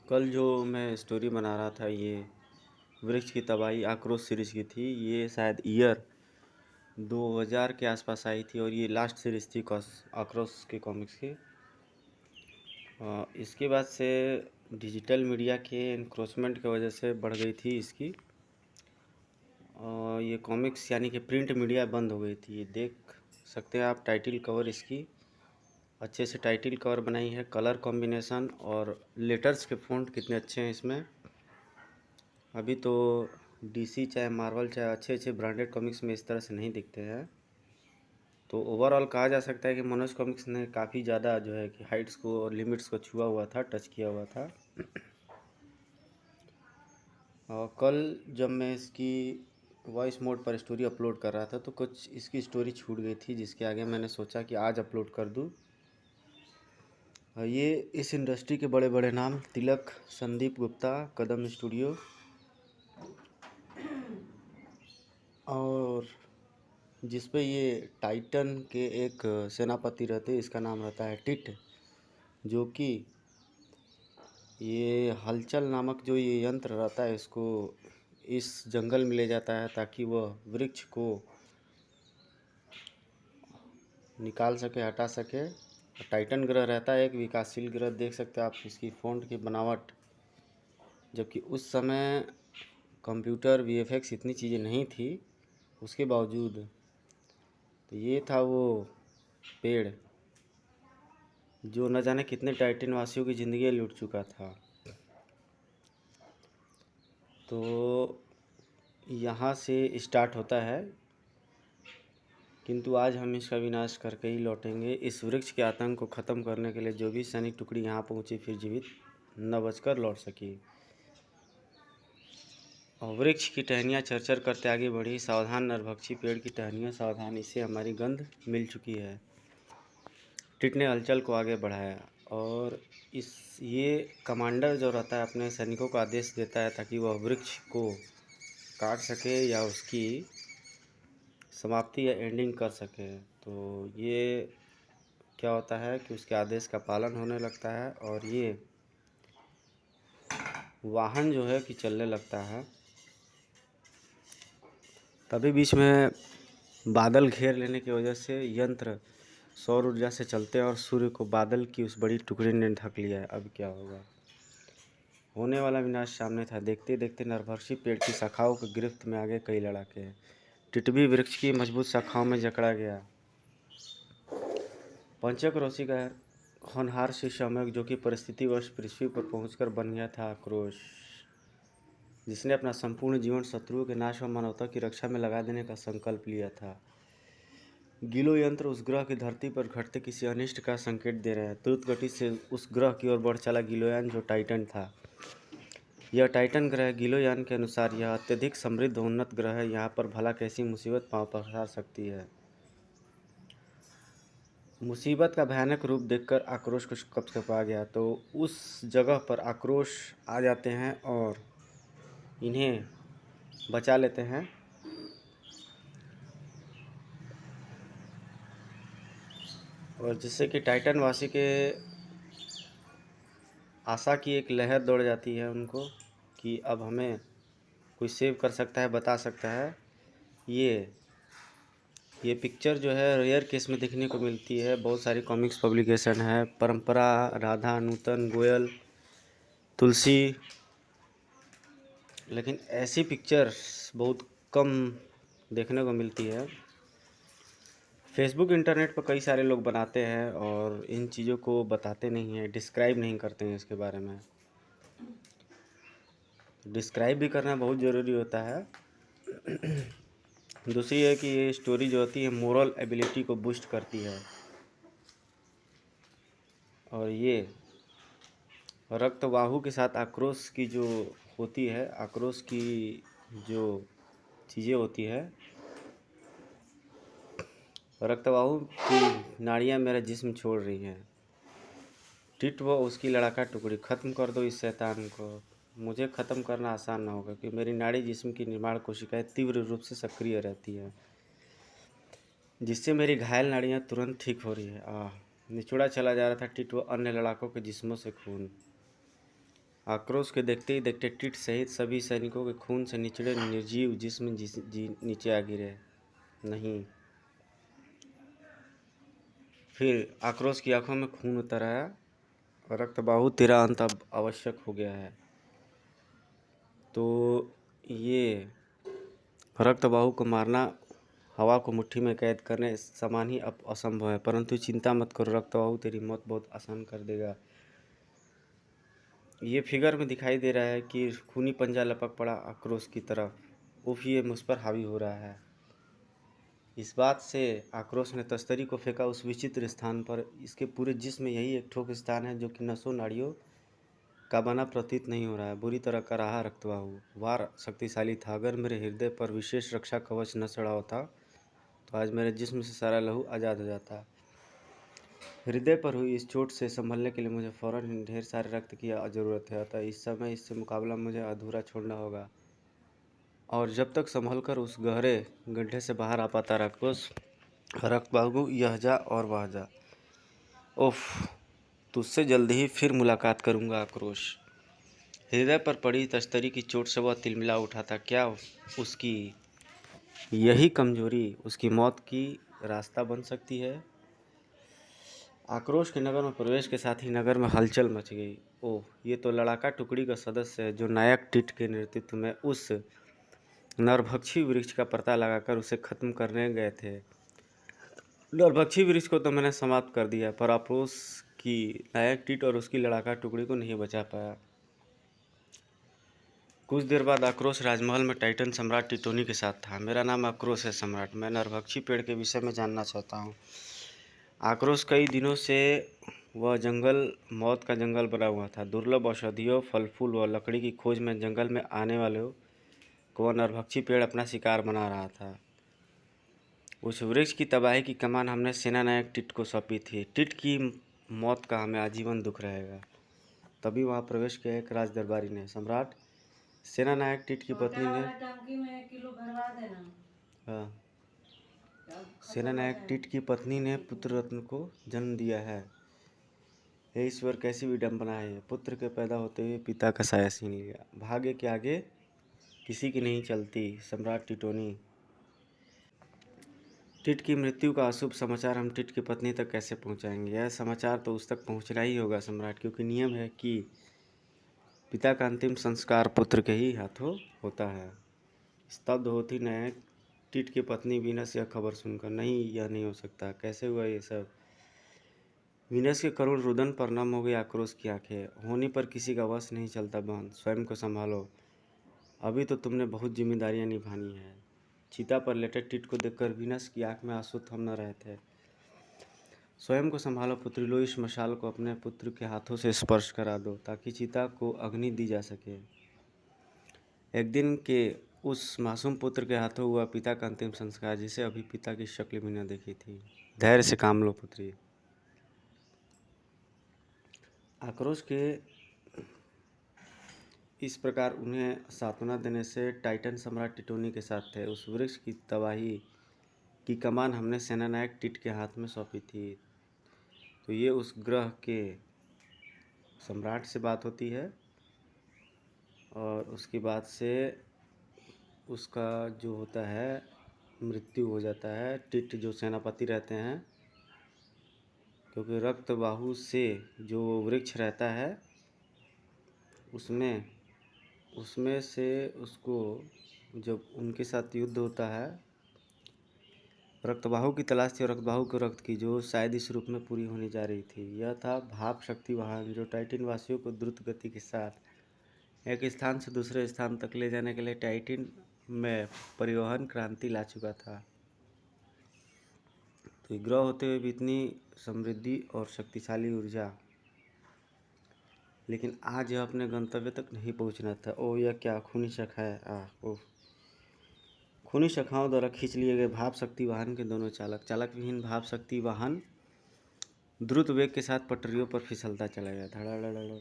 कल जो मैं स्टोरी बना रहा था ये वृक्ष की तबाही आक्रोश सीरीज़ की थी। ये शायद ईयर 2000 के आसपास आई थी और ये लास्ट सीरीज़ थी आक्रोश के कॉमिक्स की। इसके बाद से डिजिटल मीडिया के इंक्रोचमेंट की वजह से बढ़ गई थी इसकी। ये कॉमिक्स यानी कि प्रिंट मीडिया बंद हो गई थी। ये देख सकते हैं आप टाइटल कवर इसकी अच्छे से टाइटल कवर बनाई है। कलर कॉम्बिनेशन और लेटर्स के फ़ॉन्ट कितने अच्छे हैं इसमें। अभी तो डीसी चाहे मार्वल चाहे अच्छे ब्रांडेड कॉमिक्स में इस तरह से नहीं दिखते हैं। तो ओवरऑल कहा जा सकता है कि मनोज कॉमिक्स ने काफ़ी ज़्यादा जो है कि हाइट्स को और लिमिट्स को छुआ हुआ था, टच किया हुआ था। और कल जब मैं इसकी वॉइस मोड पर स्टोरी अपलोड कर रहा था तो कुछ इसकी स्टोरी छूट गई थी, जिसके आगे मैंने सोचा कि आज अपलोड कर दूँ। ये इस इंडस्ट्री के बड़े बड़े नाम तिलक, संदीप गुप्ता, कदम स्टूडियो और जिस पे ये टाइटन के एक सेनापति रहते हैं, इसका नाम रहता है टिट, जो कि ये हलचल नामक जो ये यंत्र रहता है इसको इस जंगल में ले जाता है ताकि वह वृक्ष को निकाल सके, हटा सके। टाइटन ग्रह रहता है एक विकासशील ग्रह, देख सकते हैं आप इसकी फ़ॉन्ट की बनावट। जबकि उस समय कंप्यूटर वीएफएक्स इतनी चीज़ें नहीं थी, उसके बावजूद तो ये था वो पेड़ जो न जाने कितने टाइटन वासियों की ज़िंदगी लूट चुका था। तो यहाँ से स्टार्ट होता है, किंतु आज हम इसका विनाश करके ही लौटेंगे। इस वृक्ष के आतंक को ख़त्म करने के लिए जो भी सैनिक टुकड़ी यहाँ पहुँची फिर जीवित न बचकर लौट सकी। और वृक्ष की टहनियाँ चरचर करते आगे बढ़ी। सावधान नरभक्षी पेड़ की टहनियाँ सावधान, इसे हमारी गंध मिल चुकी है। टिट ने हलचल को आगे बढ़ाया और ये कमांडर जो रहता है अपने सैनिकों को आदेश देता है ताकि वह वृक्ष को काट सके या उसकी समाप्ति या एंडिंग कर सके। तो ये क्या होता है कि उसके आदेश का पालन होने लगता है और ये वाहन जो है कि चलने लगता है। तभी बीच में बादल घेर लेने की वजह से यंत्र सौर ऊर्जा से चलते हैं और सूर्य को बादल की उस बड़ी टुकड़ी ने ढक लिया है। अब क्या होगा? होने वाला विनाश सामने था। देखते देखते नरभक्षी पेड़ की शाखाओं की गिरफ्त में आ गए कई लड़ाके। टिट भी वृक्ष की मजबूत शाखाओं में जकड़ा गया। पंचक रोशी का होनहार सी समक जो कि परिस्थितिवश पृथ्वी पर पहुंचकर बन गया था आक्रोश, जिसने अपना संपूर्ण जीवन शत्रुओं के नाश व मानवता की रक्षा में लगा देने का संकल्प लिया था। गिलो यंत्र उस ग्रह की धरती पर घटते किसी अनिष्ट का संकेत दे रहे हैं। द्रुत गति से उस ग्रह की ओर बढ़ चला गिलोयान जो टाइटन था। यह टाइटन ग्रह गिलोयान के अनुसार यह अत्यधिक समृद्ध उन्नत ग्रह है। यहाँ पर भला कैसी मुसीबत पांव पसार सकती है। मुसीबत का भयानक रूप देखकर आक्रोश को कँपा गया। तो उस जगह पर आक्रोश आ जाते हैं और इन्हें बचा लेते हैं। और जिससे कि टाइटन वासी के आशा की एक लहर दौड़ जाती है उनको कि अब हमें कोई सेव कर सकता है, बता सकता है। ये पिक्चर जो है रेयर केस में देखने को मिलती है। बहुत सारी कॉमिक्स पब्लिकेशन है, परंपरा, राधा, नूतन, गोयल, तुलसी, लेकिन ऐसी पिक्चर्स बहुत कम देखने को मिलती है। फेसबुक इंटरनेट पर कई सारे लोग बनाते हैं और इन चीज़ों को बताते नहीं हैं, डिस्क्राइब नहीं करते हैं इसके बारे में। डिस्क्राइब भी करना बहुत ज़रूरी होता है। दूसरी है कि ये स्टोरी जो होती है मोरल एबिलिटी को बूस्ट करती है। और ये रक्तवाहु के साथ आक्रोश की जो होती है, आक्रोश की जो चीज़ें होती है, रक्तवाहु की नाड़ियाँ मेरा जिस्म छोड़ रही हैं। टिट व उसकी लड़ाका टुकड़ी, ख़त्म कर दो इस शैतान को। मुझे ख़त्म करना आसान ना होगा क्योंकि मेरी नाड़ी जिस्म की निर्माण कोशिकाएं तीव्र रूप से सक्रिय रहती है, जिससे मेरी घायल नाड़ियाँ तुरंत ठीक हो रही है। निचोड़ा चला जा रहा था टिट व अन्य लड़ाकों के जिस्मों से खून। आक्रोश के देखते ही देखते टिट सहित सभी सैनिकों के खून से निचड़े निर्जीव जिस्म नीचे आ गिरे। नहीं। फिर आक्रोश की आंखों में खून उतर आया। रक्तबाहु तेरा अंत अब आवश्यक हो गया है। तो ये रक्तबाहु को मारना हवा को मुट्ठी में कैद करने समान ही अब असंभव है, परंतु चिंता मत करो रक्तबाहु, तेरी मौत बहुत आसान कर देगा। ये फिगर में दिखाई दे रहा है कि खूनी पंजा लपक पड़ा आक्रोश की तरफ। उफ, ये मुझ पर हावी हो रहा है। इस बात से आक्रोश ने तस्तरी को फेंका उस विचित्र स्थान पर। इसके पूरे जिस्म में यही एक ठोक स्थान है जो कि नसों नाड़ियों का बना प्रतीत नहीं हो रहा है। बुरी तरह का रहा रक्तबाहु। वार शक्तिशाली था। अगर मेरे हृदय पर विशेष रक्षा कवच न चढ़ा होता तो आज मेरे जिस्म से सारा लहू आज़ाद हो जाता। हृदय पर हुई इस चोट से संभलने के लिए मुझे फौरन ढेर सारे रक्त की ज़रूरत है, अतः इस समय इससे मुकाबला मुझे अधूरा छोड़ना होगा। और जब तक संभल कर उस गहरे गड्ढे से बाहर आ पाता राक्षस रक्तबाहु, यह जा और वह जा। ओफ, तुझसे जल्द ही फिर मुलाकात करूंगा आक्रोश। हृदय पर पड़ी तश्तरी की चोट से वह तिलमिला उठा था। क्या उसकी यही कमजोरी उसकी मौत की रास्ता बन सकती है? आक्रोश के नगर में प्रवेश के साथ ही नगर में हलचल मच गई। ओह, ये तो लड़ाका टुकड़ी का सदस्य है जो नायक टिट के नेतृत्व में उस नरभक्षी वृक्ष का पता लगाकर उसे खत्म करने गए थे। नरभक्षी वृक्ष को तो मैंने समाप्त कर दिया, पर आक्रोश की नायक टिट और उसकी लड़ाका टुकड़ी को नहीं बचा पाया। कुछ देर बाद आक्रोश राजमहल में टाइटन सम्राट टिटोनी के साथ था। मेरा नाम आक्रोश है सम्राट, मैं नरभक्षी पेड़ के विषय में जानना चाहता हूँ। आक्रोश कई दिनों से वह जंगल मौत का जंगल बना हुआ था। दुर्लभ औषधियों, फल फूल व लकड़ी की खोज में जंगल में आने वालों को वह नरभक्षी पेड़ अपना शिकार बना रहा था। उस वृक्ष की तबाही की कमान हमने सेना नायक टिट को सौंपी थी। टिट की मौत का हमें आजीवन दुख रहेगा। तभी वहाँ प्रवेश किया एक राज दरबारी ने। सम्राट, सेना नायक टिट की पत्नी ने हाँ, सेना नायक टिट की पत्नी ने पुत्र रत्न को जन्म दिया है। हे ईश्वर, कैसी विडंबना है! पुत्र के पैदा होते हुए पिता का साया छीन लिया। भाग्य के आगे किसी की नहीं चलती। सम्राट टिटोनी। टिट की मृत्यु का अशुभ समाचार हम टिट की पत्नी तक कैसे पहुंचाएंगे? यह समाचार तो उस तक पहुंचना ही होगा सम्राट, क्योंकि नियम है कि पिता का अंतिम संस्कार पुत्र के ही हाथों होता है। स्तब्ध होती नायक टिट की पत्नी वीनस यह खबर सुनकर, नहीं, यह नहीं हो सकता, कैसे हुआ ये सब? वीनस के करुण रुदन पर नम हो गई आक्रोश की आंखें। होने पर किसी का वश नहीं चलता बहन, स्वयं को संभालो। अभी तो तुमने बहुत जिम्मेदारियां निभानी है। चिता पर लेटे टिट को देखकर वीनस की आंख में आंसू थम न रहे थे। स्वयं को संभालो पुत्री, लो इस मशाल को अपने पुत्र के हाथों से स्पर्श करा दो ताकि चिता को अग्नि दी जा सके। एक दिन के उस मासूम पुत्र के हाथों हुआ पिता का अंतिम संस्कार, जिसे अभी पिता की शक्ल भी न देखी थी। धैर्य से काम लो पुत्री। आक्रोश के इस प्रकार उन्हें सांत्वना देने से टाइटन सम्राट टिटोनी के साथ थे। उस वृक्ष की तबाही की कमान हमने सेनानायक टिट के हाथ में सौंपी थी। तो ये उस ग्रह के सम्राट से बात होती है और उसके बाद से उसका जो होता है मृत्यु हो जाता है। टिट जो सेनापति रहते हैं, क्योंकि रक्तबाहु से जो वृक्ष रहता है उसमें से उसको जब उनके साथ युद्ध होता है, रक्तबाहु की तलाश थी और रक्तबाहु के रक्त की, जो शायद इस रूप में पूरी होने जा रही थी। यह था भाप शक्ति वाहन, जो टाइटन वासियों को द्रुत गति के साथ एक स्थान से दूसरे स्थान तक ले जाने के लिए टाइटन में परिवहन क्रांति ला चुका था। तो ग्रह होते हुए भी इतनी समृद्धि और शक्तिशाली ऊर्जा, लेकिन आज यह अपने गंतव्य तक नहीं पहुंचना था। ओह, यह क्या खूनी शाखा है! ओह, खूनी शाखाओं द्वारा खींच लिए गए भाप शक्ति वाहन के दोनों चालक विहीन भाप शक्ति वाहन द्रुत वेग के साथ पटरियों पर फिसलता चला गया। धड़ाधड़।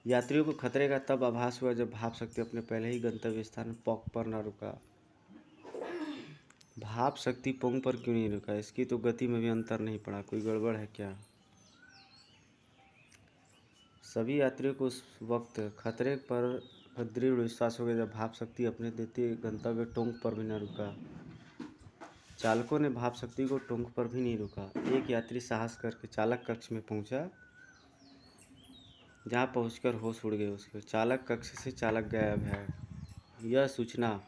यात्रियों को खतरे का तब आभास हुआ जब भाप शक्ति अपने पहले ही गंतव्य स्थान पोंग पर न रुका। भाप शक्ति पोंग पर क्यों नहीं रुका? इसकी तो गति में भी अंतर नहीं पड़ा। कोई गड़बड़ है क्या? सभी यात्रियों को उस वक्त खतरे पर दृढ़ विश्वास हो गया जब भाप शक्ति अपने देती गंतव्य टोंक पर भी न रुका। चालकों ने भाप शक्ति को टोंक पर भी नहीं रुका। एक यात्री साहस करके चालक कक्ष में पहुंचा, जहां पहुंचकर होश उड़ गए उसके। चालक कक्ष से चालक गायब है। यह सूचना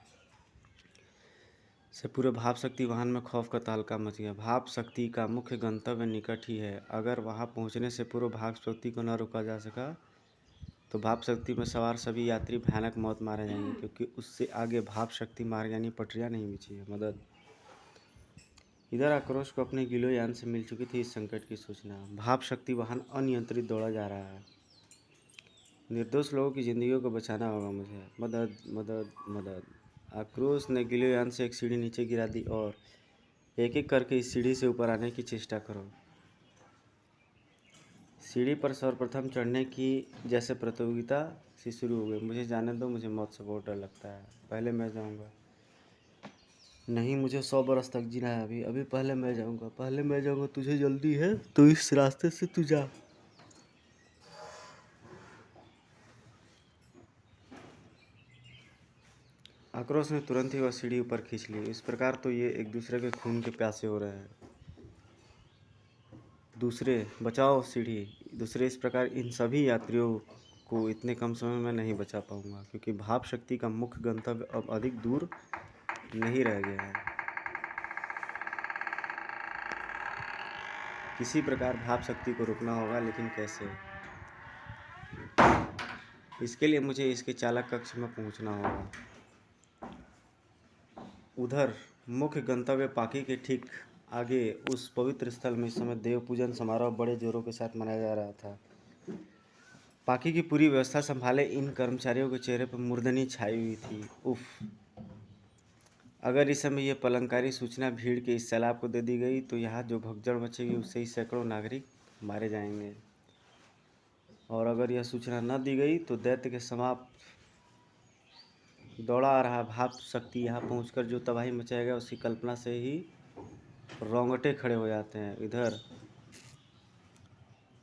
से पूरे भाप शक्ति वाहन में खौफ का तहलका मच गया। भाप शक्ति का मुख्य गंतव्य निकट ही है। अगर वहां पहुंचने से पूर्व भाप शक्ति को न रोका जा सका तो भाप शक्ति में सवार सभी यात्री भयानक मौत मारे जाएंगे, क्योंकि उससे आगे भाप शक्ति मार्ग यानी पटरियां नहीं बची है। मदद। इधर आक्रोश को अपने गिलो यान से मिल चुकी थी इस संकट की सूचना। भाप शक्ति वाहन अनियंत्रित दौड़ा जा रहा है। निर्दोष लोगों की जिंदगियों को बचाना होगा मुझे। मदद मदद मदद। आक्रोश ने गिलो यान से एक सीढ़ी नीचे गिरा दी और एक एक करके इस सीढ़ी से ऊपर आने की चेष्टा करो। सीढ़ी पर सर्वप्रथम चढ़ने की जैसे प्रतियोगिता सी शुरू हो गई। मुझे जाने दो, मुझे मौत से बहुत डर लगता है। पहले मैं जाऊंगा। नहीं, मुझे 100 बरस तक जीना है। अभी अभी पहले मैं जाऊंगा। तुझे जल्दी है तो इस रास्ते से तू जा। आक्रोश ने तुरंत ही वह सीढ़ी ऊपर खींच ली। इस प्रकार तो ये एक दूसरे के खून के प्यासे हो रहे हैं। दूसरे, बचाओ सीढ़ी। दूसरे, इस प्रकार इन सभी यात्रियों को इतने कम समय में नहीं बचा पाऊंगा, क्योंकि भाप शक्ति का मुख्य गंतव्य अब अधिक दूर नहीं रह गया है। किसी प्रकार भाप शक्ति को रोकना होगा, लेकिन कैसे? इसके लिए मुझे इसके चालक कक्ष में पहुंचना होगा। उधर मुख्य गंतव्य पाकी के ठीक आगे उस पवित्र स्थल में इस समय देव पूजन समारोह बड़े जोरों के साथ मनाया जा रहा था। पाकी की पूरी व्यवस्था संभाले इन कर्मचारियों के चेहरे पर मुर्दनी छाई हुई थी। उफ! अगर इस समय ये पलंकारी सूचना भीड़ के इस सैलाब को दे दी गई तो यहाँ जो भगदड़ मचेगी उससे ही सैकड़ों नागरिक मारे जाएंगे। और अगर यह सूचना न दी गई तो दैत्य के समाप्त दौड़ा आ रहा भाप शक्ति यहाँ पहुंचकर जो तबाही मचाएगा उसकी कल्पना से ही रोंगटे खड़े हो जाते हैं। इधर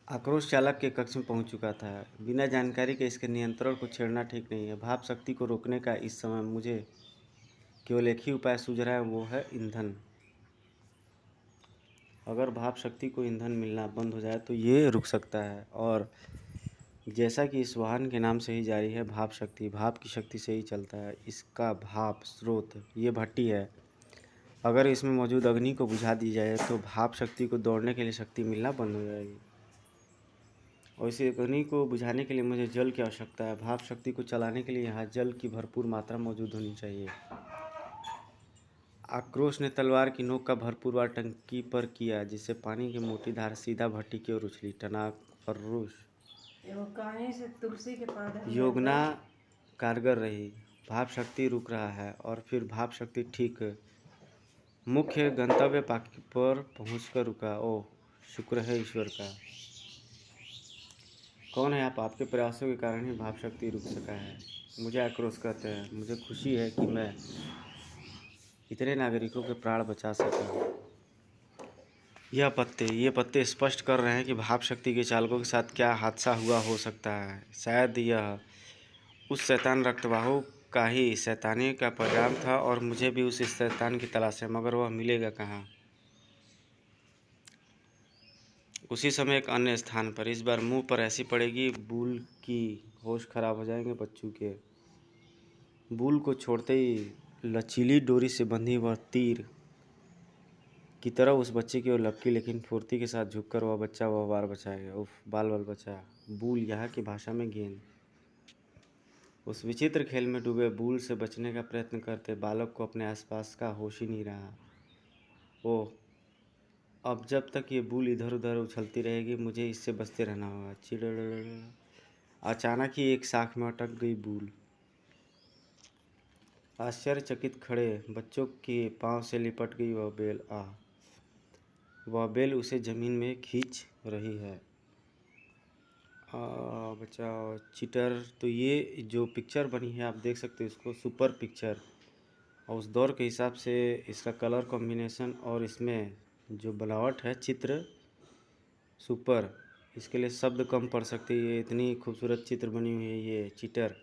आक्रोश चालक के कक्ष में पहुंच चुका था। बिना जानकारी के इसके नियंत्रण को छेड़ना ठीक नहीं है। भाप शक्ति को रोकने का इस समय मुझे केवल एक ही उपाय सूझ रहा है, वो है ईंधन। अगर भाप शक्ति को ईंधन मिलना बंद हो जाए तो ये रुक सकता है। और जैसा कि इस वाहन के नाम से ही जारी है, भाप शक्ति भाप की शक्ति से ही चलता है। इसका भाप स्रोत ये भट्टी है। अगर इसमें मौजूद अग्नि को बुझा दी जाए तो भाप शक्ति को दौड़ने के लिए शक्ति मिलना बंद हो जाएगी। और इस अग्नि को बुझाने के लिए मुझे जल की आवश्यकता है। भाप शक्ति को चलाने के लिए यहाँ जल की भरपूर मात्रा मौजूद होनी चाहिए। आक्रोश ने तलवार की नोक का भरपूर वार टंकी पर किया, जिससे पानी की मोटी धार सीधा भट्टी की ओर उछली। टनाक फर्रुश योजना कारगर रही। भाप शक्ति रुक रहा है और फिर भाप शक्ति ठीक मुख्य गंतव्य पाकी पर पहुंचकर रुका। ओह, शुक्र है ईश्वर का। कौन है आप? आपके प्रयासों के कारण ही भाप शक्ति रुक सका है। मुझे आक्रोश कहते हैं। मुझे खुशी है कि मैं इतने नागरिकों के प्राण बचा सका। ये पत्ते स्पष्ट कर रहे हैं कि भाप शक्ति के चालकों के साथ क्या हादसा हुआ हो सकता है। शायद यह उस शैतान रक्तवाहु का ही शैतानी का पैगाम था और मुझे भी उस शैतान की तलाश है, मगर वह मिलेगा कहाँ? उसी समय एक अन्य स्थान पर, इस बार मुंह पर ऐसी पड़ेगी बूल की होश खराब हो जाएंगे बच्चों के। बूल को छोड़ते ही लचीली डोरी से बंधी वह तीर की तरह उस बच्चे की ओर लपकी, लेकिन फुर्ती के साथ झुककर वह बार बचाएगा। उफ! बाल बचा। बूल यहाँ की भाषा में गेंद। उस विचित्र खेल में डूबे बूल से बचने का प्रयत्न करते बालक को अपने आसपास का होश ही नहीं रहा। ओह! अब जब तक ये बूल इधर उधर उछलती रहेगी मुझे इससे बचते रहना होगा। चिड़िड़। अचानक ही एक शाख में अटक गई बूल। आश्चर्यचकित खड़े बच्चों के पांव से लिपट गई वह बेल। वह बेल उसे जमीन में खींच रही है। बचाओ चीटर। तो ये जो पिक्चर बनी है आप देख सकते हो इसको, सुपर पिक्चर। और उस दौर के हिसाब से इसका कलर कॉम्बिनेशन और इसमें जो बनावट है चित्र सुपर। इसके लिए शब्द कम पड़ सकते हैं। ये इतनी खूबसूरत चित्र बनी हुई है ये cheater.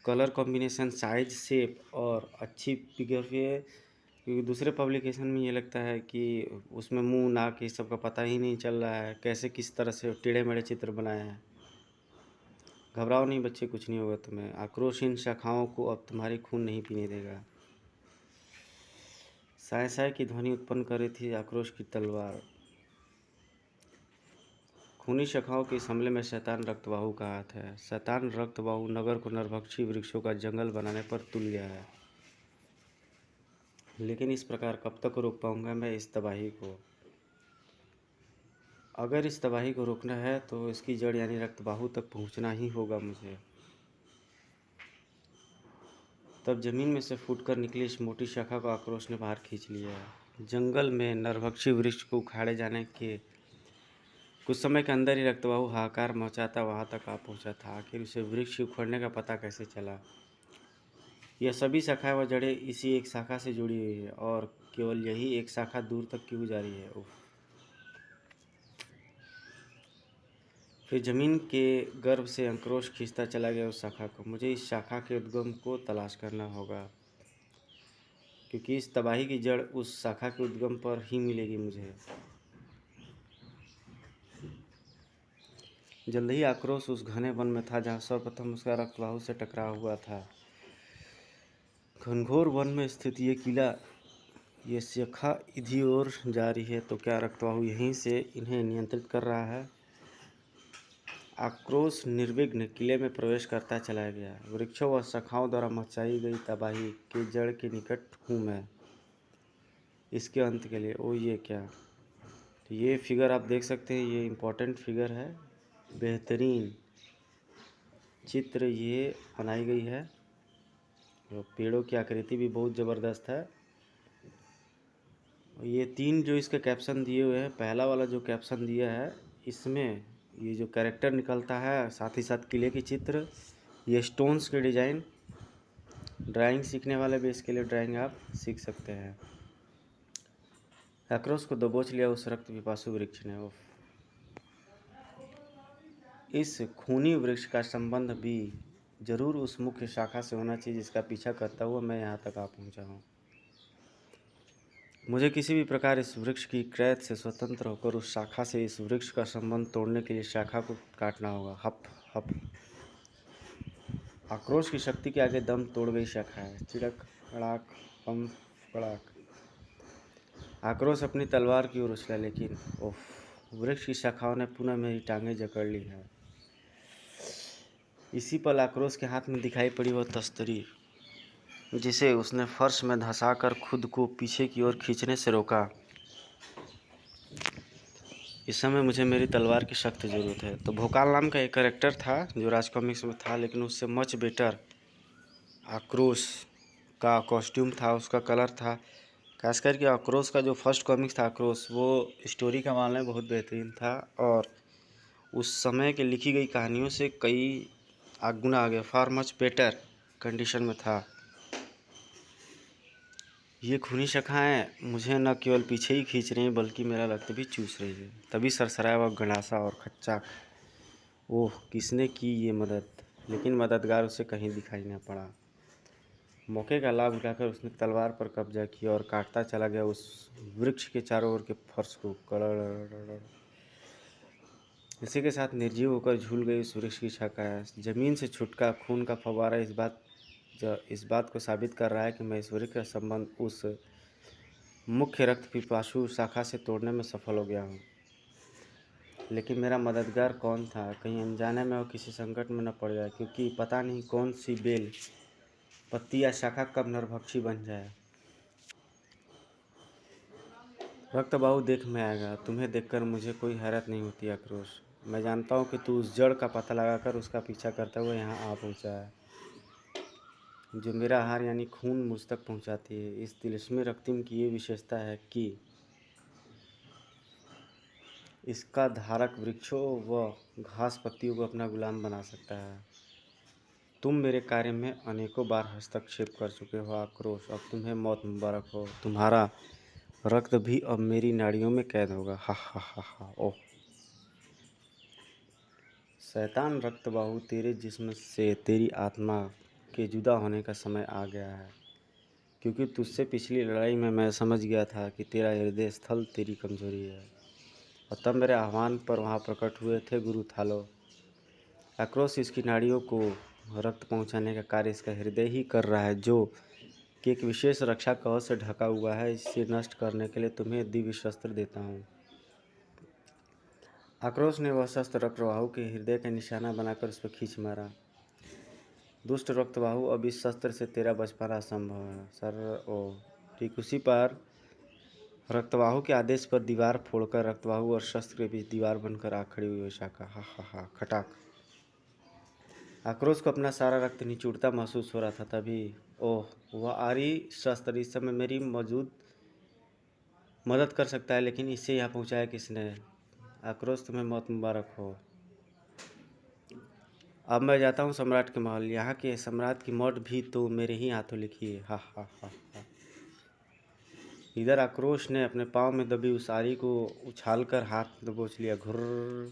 Colour combination, size, shape और अच्छी पिक्चर है। क्योंकि दूसरे पब्लिकेशन में ये लगता है कि उसमें मुंह नाक ये सब का पता ही नहीं चल रहा है, कैसे किस तरह से टेढ़े मेढ़े चित्र बनाए हैं। घबराओ नहीं बच्चे, कुछ नहीं होगा तुम्हें। आक्रोश इन शाखाओं को अब तुम्हारी खून नहीं पीने देगा। साय साय की ध्वनि उत्पन्न कर रही थी आक्रोश की तलवार। खूनी शाखाओं के इस हमले में शैतान रक्तबाहु का हाथ है। शैतान रक्तबाहु नगर को नरभक्षी वृक्षों का जंगल बनाने पर तुल गया है। लेकिन इस प्रकार कब तक रोक पाऊंगा मैं इस तबाही को? अगर इस तबाही को रोकना है तो इसकी जड़ यानी रक्तबाहु तक पहुंचना ही होगा मुझे। तब जमीन में से फूटकर निकली इस मोटी शाखा को आक्रोश ने बाहर खींच लिया। जंगल में नरभक्षी वृक्ष को उखाड़े जाने के कुछ समय के अंदर ही रक्तबाहु हाहाकार मचाता वहां तक आ पहुंचा था। आखिर उसे वृक्ष के उखड़ने का पता कैसे चला? यह सभी शाखाएं व जड़ें इसी एक शाखा से जुड़ी हुई है और केवल यही एक शाखा दूर तक क्यों जा रही है? उफ। फिर जमीन के गर्भ से आक्रोश खींचता चला गया उस शाखा को। मुझे इस शाखा के उद्गम को तलाश करना होगा, क्योंकि इस तबाही की जड़ उस शाखा के उद्गम पर ही मिलेगी मुझे। जल्द ही आक्रोश उस घने वन में था जहाँ सर्वप्रथम उसका रक्तबाहु से टकराव हुआ था। घनघोर वन में स्थित ये किला, ये शाखा इधर ओर जा रही है, तो क्या रक्तबाहु यहीं से इन्हें नियंत्रित कर रहा है? आक्रोश निर्विघ्न किले में प्रवेश करता चला गया। वृक्षों व शाखाओं द्वारा मचाई गई तबाही के जड़ के निकट हूँ मैं इसके अंत के लिए। ओ ये क्या! तो ये फिगर आप देख सकते हैं, ये इम्पोर्टेंट फिगर है। बेहतरीन चित्र ये बनाई गई है। पेड़ों की आकृति भी बहुत ज़बरदस्त है। ये 3 जो इसके कैप्शन दिए हुए हैं, पहला वाला जो कैप्शन दिया है इसमें ये जो कैरेक्टर निकलता है, साथ ही साथ किले की चित्र, ये स्टोन्स के डिज़ाइन। ड्राइंग सीखने वाले भी इसके लिए ड्राइंग आप सीख सकते हैं। आक्रोश को दबोच लिया उस रक्त पिपासु वृक्ष ने। इस खूनी वृक्ष का संबंध भी जरूर उस मुख्य शाखा से होना चाहिए जिसका पीछा करता हुआ मैं यहाँ तक आ पहुँचा हूँ। मुझे किसी भी प्रकार इस वृक्ष की कैद से स्वतंत्र होकर उस शाखा से इस वृक्ष का संबंध तोड़ने के लिए शाखा को काटना होगा। हप हप। आक्रोश की शक्ति के आगे दम तोड़ गई शाखा है। चिड़क कड़ाक पम कड़ाक। आक्रोश अपनी तलवार की ओर उछला, लेकिन ओफ, वृक्ष की शाखाओं ने पुनः मेरी टांगें जकड़ ली है। इसी पल आक्रोश के हाथ में दिखाई पड़ी वह तस्तरी जिसे उसने फर्श में धंसाकर खुद को पीछे की ओर खींचने से रोका। इस समय मुझे मेरी तलवार की सख्त ज़रूरत है। तो भोकाल नाम का एक कैरेक्टर था जो राज कॉमिक्स में था, लेकिन उससे मच बेटर आक्रोश का कॉस्ट्यूम था, उसका कलर था। खास करके आक्रोश का जो फर्स्ट कॉमिक्स था आक्रोश, वो स्टोरी का मामले में बहुत बेहतरीन था और उस समय के लिखी गई कहानियों से कई गुना आगे, फार मच बेटर कंडीशन में था। ये खूनी शाखाएं मुझे न केवल पीछे ही खींच रही हैं बल्कि मेरा रक्त भी चूस रही है। तभी सरसराया वह गंडासा और खच्चा। ओह, किसने की ये मदद? लेकिन मददगार उसे कहीं दिखाई न पड़ा। मौके का लाभ उठाकर उसने तलवार पर कब्जा किया और काटता चला गया उस वृक्ष के चारों ओर के फर्श को। कड़ड़। इसी के साथ निर्जीव होकर झूल गई उस वृक्ष की शाखाएं। जमीन से छुटका खून का फव्वारा इस बात को साबित कर रहा है कि मैं इस वृक्ष का संबंध उस मुख्य रक्त पिपासु शाखा से तोड़ने में सफल हो गया हूँ। लेकिन मेरा मददगार कौन था? कहीं अनजाने में वो किसी संकट में न पड़ जाए, क्योंकि पता नहीं कौन सी बेल पत्ती या शाखा कब नरभक्षी बन जाए। रक्तबाहु देख में आएगा। तुम्हें देखकर मुझे कोई हैरत नहीं होती आक्रोश। मैं जानता हूँ कि तू उस जड़ का पता लगाकर उसका पीछा करता हुआ यहाँ आ पहुँचा है जो मेरा आहार यानी खून मुझ तक पहुँचाती है। इस तिलिस्मी रक्तिम की ये विशेषता है कि इसका धारक वृक्षों व घास पत्तियों को अपना गुलाम बना सकता है। तुम मेरे कार्य में अनेकों बार हस्तक्षेप कर चुके हो आक्रोश। अब तुम्हें मौत मुबारक हो। तुम्हारा रक्त भी अब मेरी नाड़ियों में कैद होगा। हा हा हा हा। ओह, शैतान रक्तबाहु, तेरे जिस्म से तेरी आत्मा के जुदा होने का समय आ गया है, क्योंकि तुझसे पिछली लड़ाई में मैं समझ गया था कि तेरा हृदय स्थल तेरी कमजोरी है। और तब मेरे आह्वान पर वहाँ प्रकट हुए थे गुरु थालो। आक्रोश इसकी नाड़ियों को रक्त पहुँचाने का कार्य इसका हृदय ही कर रहा है, जो कि एक विशेष रक्षा कवच से ढका हुआ है। इसे नष्ट करने के लिए तुम्हें दिव्य शस्त्र देता हूँ। आक्रोश ने वह शस्त्र रक्तबाहु के हृदय का निशाना बनाकर उस पर खींच मारा। दुष्ट रक्तबाहु, अब इस शस्त्र से तेरा बच पाना असंभव है। सर ओ ठीक उसी पर रक्तबाहु के आदेश पर दीवार फोड़कर रक्तबाहु और शस्त्र के बीच दीवार बनकर आ खड़ी हुई विशाखा। हा हा हा खटाक। आक्रोश को अपना सारा रक्त निचुड़ता महसूस हो रहा था। तभी ओह, वह आरी शस्त्र इस समय मेरी मदद कर सकता है, लेकिन इससे यहाँ पहुँचाया किसने? आक्रोश, तुम्हें मौत मुबारक हो। अब मैं जाता हूँ सम्राट के महल। यहाँ के सम्राट की मौत भी तो मेरे ही हाथों लिखी है। हा हा हा हा। इधर आक्रोश ने अपने पाँव में दबी उस आरी को उछालकर हाथ दबोच लिया। घुर्र।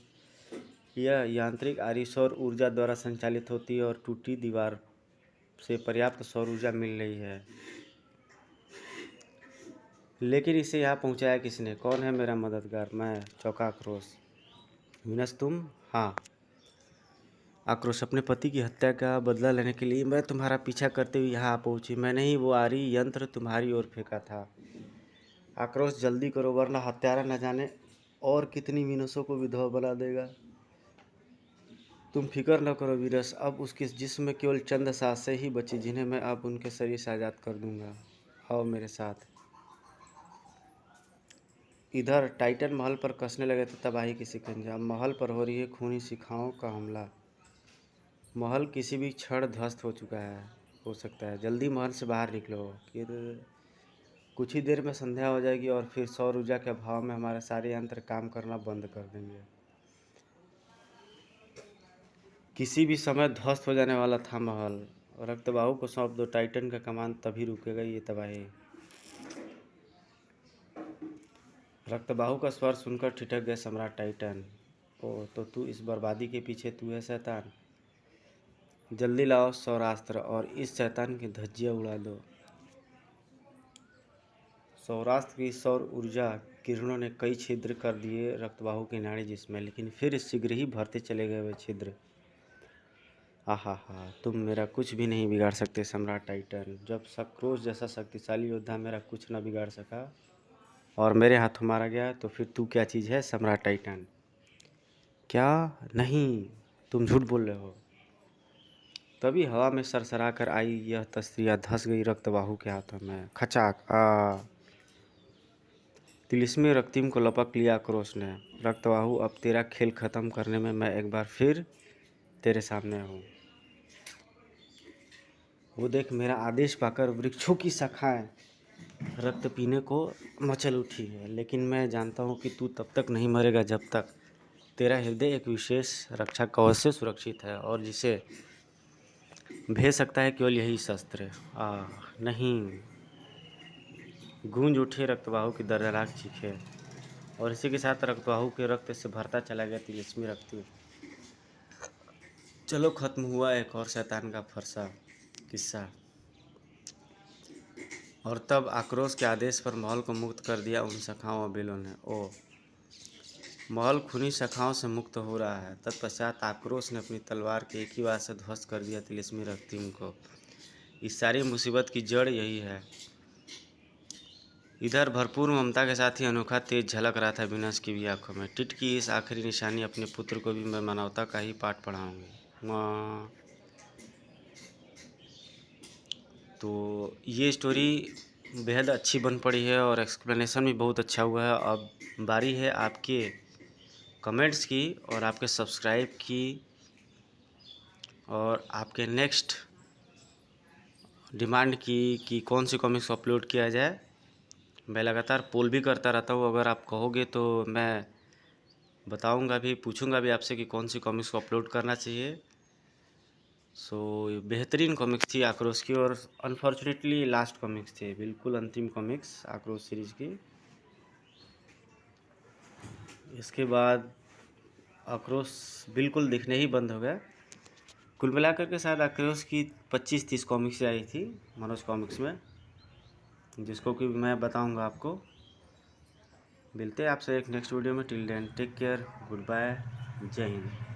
यह यांत्रिक आरी सौर ऊर्जा द्वारा संचालित होती है और टूटी दीवार से पर्याप्त सौर ऊर्जा मिल रही है। लेकिन इसे यहाँ पहुँचाया किसने? कौन है मेरा मददगार? मैं चौंका। आक्रोश, विनस तुम? हाँ। आक्रोश, अपने पति की हत्या का बदला लेने के लिए मैं तुम्हारा पीछा करते हुए यहाँ आ पहुँची। मैंने ही वो आरी यंत्र तुम्हारी ओर फेंका था। आक्रोश, जल्दी करो वरना हत्यारा न जाने और कितनी विनसों को विधवा बना देगा। तुम फिक्र न करो वीरस, अब उसके जिस्म में केवल चंद सांसें ही बची, जिन्हें मैं अब उनके शरीर से आज़ाद कर दूंगा। आओ मेरे साथ। इधर टाइटन महल पर कसने लगे थे तबाही की शिकंजा। महल पर हो रही है खूनी शिखाओं का हमला। महल किसी भी क्षण ध्वस्त हो सकता है। जल्दी महल से बाहर निकलो, फिर कुछ ही देर में संध्या हो जाएगी और फिर सौर ऊर्जा के अभाव में हमारे सारे यंत्र काम करना बंद कर देंगे। किसी भी समय ध्वस्त हो जाने वाला था महल। रक्तबाहु को सौंप दो टाइटन का कमान, तभी रुकेगा ये तबाही। रक्तबाहु का स्वर सुनकर ठिठक गए सम्राट टाइटन। ओ, तो तू इस बर्बादी के पीछे तू है शैतान? जल्दी लाओ सौरास्त्र और इस शैतान की धज्जियां उड़ा दो। सौरास्त्र की सौर ऊर्जा किरणों ने कई छिद्र कर दिए रक्तबाहु की नाड़ी जिसमें, लेकिन फिर शीघ्र ही भरते चले गए वे छिद्र। आहा हा, तुम मेरा कुछ भी नहीं बिगाड़ सकते सम्राट टाइटन। जब सक्रोश जैसा शक्तिशाली योद्धा मेरा कुछ न बिगाड़ सका और मेरे हाथों मारा गया, तो फिर तू क्या चीज़ है सम्राट टाइटन? क्या? नहीं, तुम झूठ बोल रहे हो। तभी हवा में सरसरा कर आई यह तस्वीर धंस गई रक्तबाहु के हाथों में। खचाक। तिलिस्मी रक्तिम को लपक लिया आक्रोश ने। रक्तबाहु, अब तेरा खेल खत्म करने में मैं एक बार फिर तेरे सामने हूँ। वो देख, मेरा आदेश पाकर वृक्षों की शाखाएं रक्त पीने को मचल उठी है, लेकिन मैं जानता हूँ कि तू तब तक नहीं मरेगा जब तक तेरा हृदय एक विशेष रक्षा कवच से सुरक्षित है, और जिसे भेज सकता है केवल यही शस्त्र। नहीं। गूंज उठे रक्तबाहु की दर्दनाक चीखें, और इसी के साथ रक्तबाहु के रक्त से भरता चला गया तिलिस्मी रक्ति। चलो, खत्म हुआ एक और शैतान का फरसा किस्सा। और तब आक्रोश के आदेश पर महल को मुक्त कर दिया उन शाखाओं और बेलों ने। ओ, महल खूनी शाखाओं से मुक्त हो रहा है। तत्पश्चात आक्रोश ने अपनी तलवार के एक ही वार से ध्वस्त कर दिया तिलिस्मी रक्तिम को। इस सारी मुसीबत की जड़ यही है। इधर भरपूर ममता के साथ ही अनोखा तेज झलक रहा था विनस की भी आंखों में। टिट की इस आखिरी निशानी अपने पुत्र को भी मैं मानवता का ही पाठ पढ़ाऊंगी। माँ। तो ये स्टोरी बेहद अच्छी बन पड़ी है और एक्सप्लेनेशन भी बहुत अच्छा हुआ है। अब बारी है आपके कमेंट्स की और आपके सब्सक्राइब की, और आपके नेक्स्ट डिमांड की कि कौन सी कॉमिक्स अपलोड किया जाए। मैं लगातार पोल भी करता रहता हूँ, अगर आप कहोगे तो मैं बताऊँगा भी, पूछूँगा भी आपसे कि कौन सी कॉमिक्स को अपलोड करना चाहिए। सो बेहतरीन कॉमिक्स थी आक्रोश की, और अनफॉर्चुनेटली लास्ट कॉमिक्स थी, बिल्कुल अंतिम कॉमिक्स आक्रोश सीरीज़ की। इसके बाद आक्रोश बिल्कुल दिखने ही बंद हो गया। कुल मिलाकर के शायद आक्रोश की 25-30 कॉमिक्स आई थी मनोज कॉमिक्स में, जिसको कि मैं बताऊंगा आपको। मिलते हैं आपसे एक नेक्स्ट वीडियो में। Till then take care, good bye, जय हिंद।